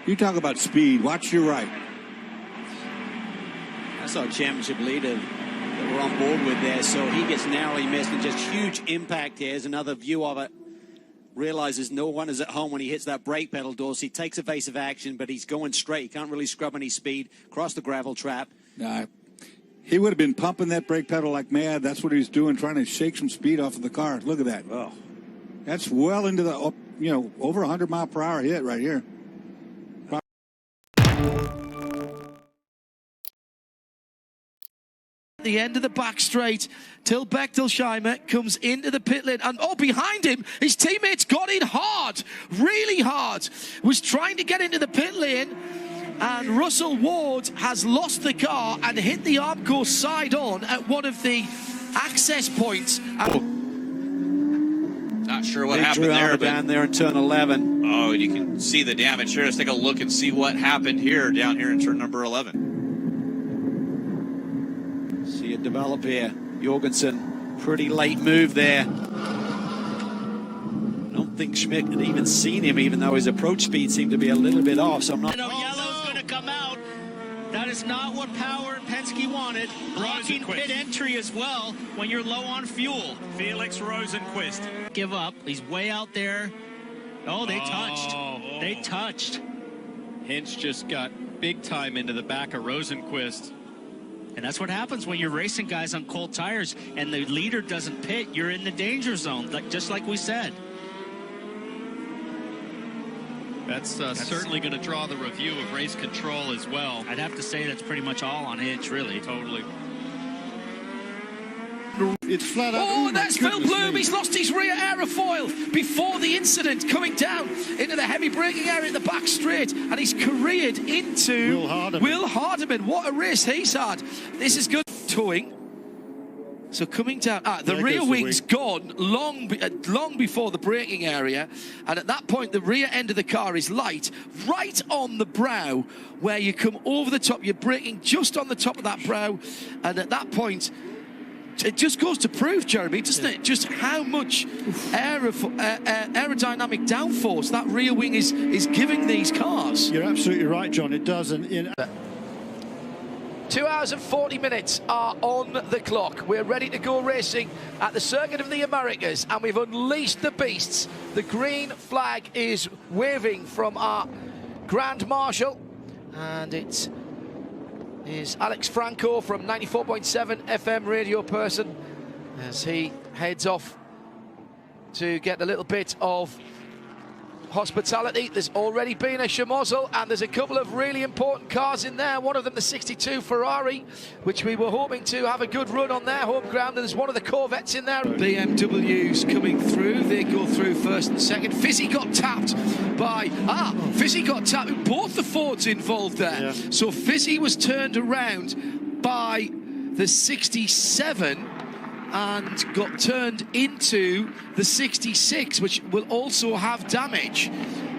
You talk about speed. Watch your right. That's our championship leader that we're on board with there. So he gets narrowly missed and just huge impact here. Here's another view of it. Realizes no one is at home when he hits that brake pedal, Dorsey. Takes evasive action, but he's going straight. He can't really scrub any speed. Cross the gravel trap. He would have been pumping that brake pedal like mad. That's what he was doing, trying to shake some speed off of the car. Look at that. Oh. That's well into the, over 100 mile per hour hit right here. The end of the back straight till Bechtelsheimer comes into the pit lane, and behind him his teammates got in hard, really hard, was trying to get into the pit lane, and Russell Ward has lost the car and hit the Armco side on at one of the access points. Not sure what happened there, but down there in turn 11. Oh, you can see the damage here. Let's take a look and see what happened here down here in turn number 11. See it develop here. Jorgensen, pretty late move there. I don't think Schmidt had even seen him, even though his approach speed seemed to be a little bit off. So I'm not. Yellow's going to come out. That is not what Power and Penske wanted. Blocking pit entry as well when you're low on fuel. Felix Rosenquist. Give up. He's way out there. Oh, they touched. They touched. Hinch just got big time into the back of Rosenquist. And that's what happens when you're racing guys on cold tires and the leader doesn't pit. You're in the danger zone, just like we said. That's certainly going to draw the review of race control as well. I'd have to say that's pretty much all on Hinch, really. Totally. It's flat out. Oh, that's Phil Bloom. He's lost his rear aerofoil before the incident, coming down into the heavy braking area at the back straight, and he's careered into Will Hardeman. What a race he's had. This is good towing. So coming down, the rear wing's gone long before the braking area, and at that point the rear end of the car is light, right on the brow where you come over the top. You're braking just on the top of that brow, and at that point it just goes to prove, Jeremy, doesn't it, just how much aerodynamic downforce that rear wing is giving these cars. You're absolutely right, John. It does. And 2 hours and 40 minutes are on the clock. We're ready to go racing at the Circuit of the Americas, and we've unleashed the beasts. The green flag is waving from our Grand Marshal, and it is Alex Franco from 94.7 FM radio person as he heads off to get a little bit of hospitality. There's already been a schmozzle, and there's a couple of really important cars in there. One of them, the 62 Ferrari, which we were hoping to have a good run on their home ground. And there's one of the Corvettes in there. BMWs coming through. They go through first and second. Fizzy got tapped by... Fizzy got tapped. Both the Fords involved there. Yeah. So Fizzy was turned around by the 67 and got turned into the 66, which will also have damage.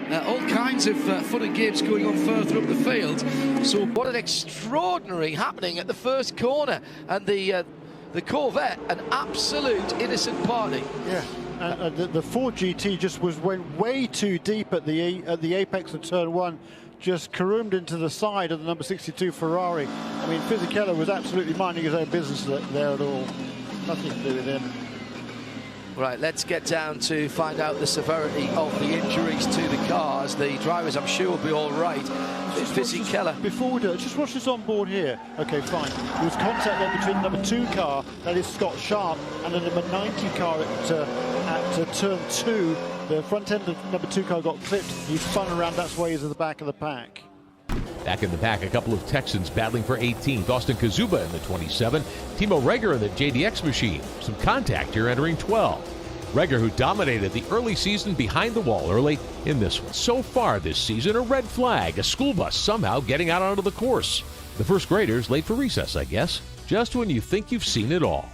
All kinds of fun and games going on further up the field. So what an extraordinary happening at the first corner, and the Corvette, an absolute innocent party. Yeah, and the Ford GT just went way too deep at the apex of turn one. Just caroomed into the side of the number 62 Ferrari. I mean, Fisichella was absolutely minding his own business there at all. Nothing to do with him. Right, let's get down to find out the severity of the injuries to the cars. The drivers, I'm sure, will be all right. Fisichella. Before we do it, just watch this on board here. Okay, fine. There was contact there between the number 2 car, that is Scott Sharp, and the number 90 car at turn 2. The front end of number 2 car got clipped. He spun around. That's why he's at the back of the pack. Back in the pack, a couple of Texans battling for 18th. Austin Kazuba in the 27. Timo Reger in the JDX machine. Some contact here entering 12. Reger, who dominated the early season behind the wall early in this one. So far this season, a red flag. A school bus somehow getting out onto the course. The first graders late for recess, I guess. Just when you think you've seen it all.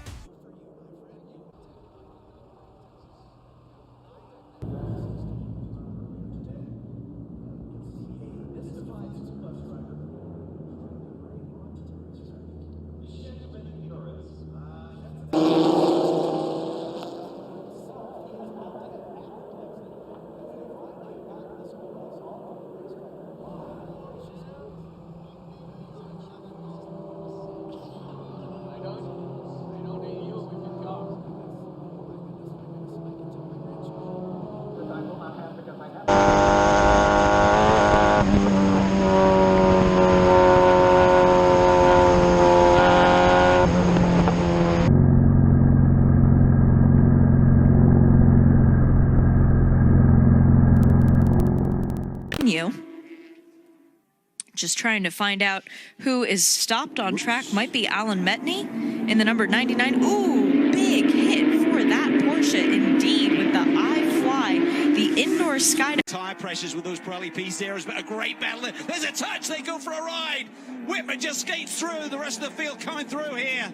just trying to find out who is stopped on track. Might be Alan Metney in the number 99. Ooh, big hit for that Porsche indeed with the I-Fly, the indoor sky. Tire pressures with those Pirelli P's there has been a great battle. There's a touch, they go for a ride. Whitman just skates through, the rest of the field coming through here.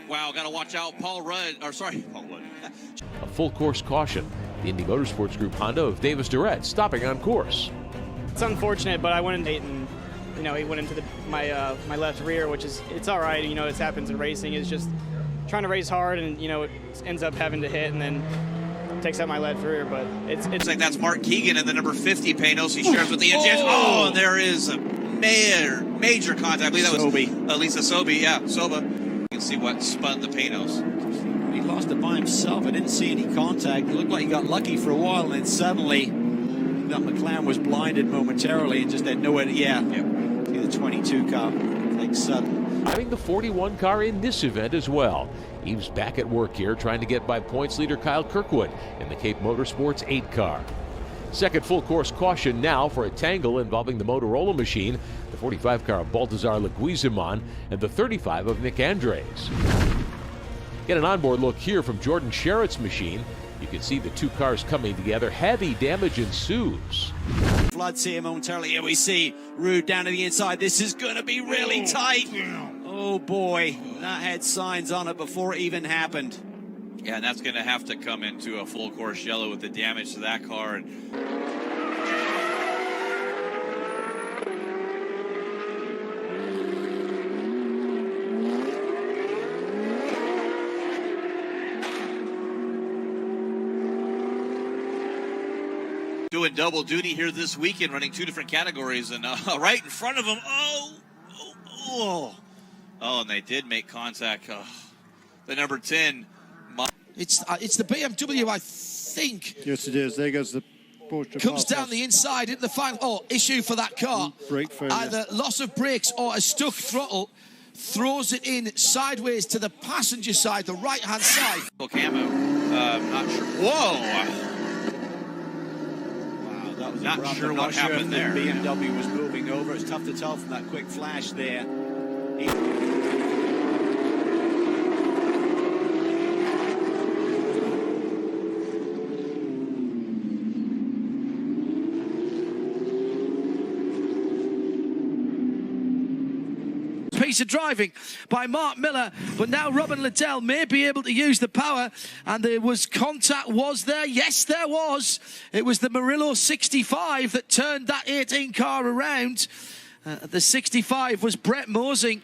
Wow, got to watch out. Paul Rudd. A full course caution. The Indy Motorsports Group Honda of Davis Durrett stopping on course. It's unfortunate, but I went into and he went into my left rear, which is it's all right. It happens in racing. It's just trying to race hard, and it ends up having to hit, and then takes out my left rear. But it's like that's Mark Keegan in the number 50 Panos. He shares with the engine. Oh, and there is a major contact. I believe that was Elisa Sobe. Yeah, Soba. You can see what spun the Panos. He lost it by himself. I didn't see any contact. It looked like he got lucky for a while, and then suddenly that McLaren was blinded momentarily and just had nowhere to, see the 22 car. Like sudden. Having the 41 car in this event as well. Eves back at work here, trying to get by points leader Kyle Kirkwood in the Cape Motorsports 8 car. Second full course caution now for a tangle involving the Motorola machine, the 45 car of Baltazar Leguizamon, and the 35 of Nick Andres. Get an onboard look here from Jordan Sherritt's machine. You can see the two cars coming together. Heavy damage ensues. Floods here momentarily. Here we see Rude down to the inside. This is going to be really tight. Oh boy, that had signs on it before it even happened. Yeah, and that's going to have to come into a full course yellow with the damage to that car. And doing double duty here this weekend, running 2 different categories, and right in front of them, and they did make contact. The number 10. It's the BMW, I think. Yes, it is. There goes the Porsche. Comes down the inside in the final issue for that car. Brake failure. Either loss of brakes or a stuck throttle. Throws it in sideways to the passenger side, the right-hand side. Camo. Not sure. Whoa! That was not sure what happened there. The BMW was moving over. It's tough to tell from that quick flash there. Piece of driving by Mark Miller, but now Robin Liddell may be able to use the power, and there was contact. Was there? Yes, there was. It was the Murillo 65 that turned that 18 car around. The 65 was Brett Mosing.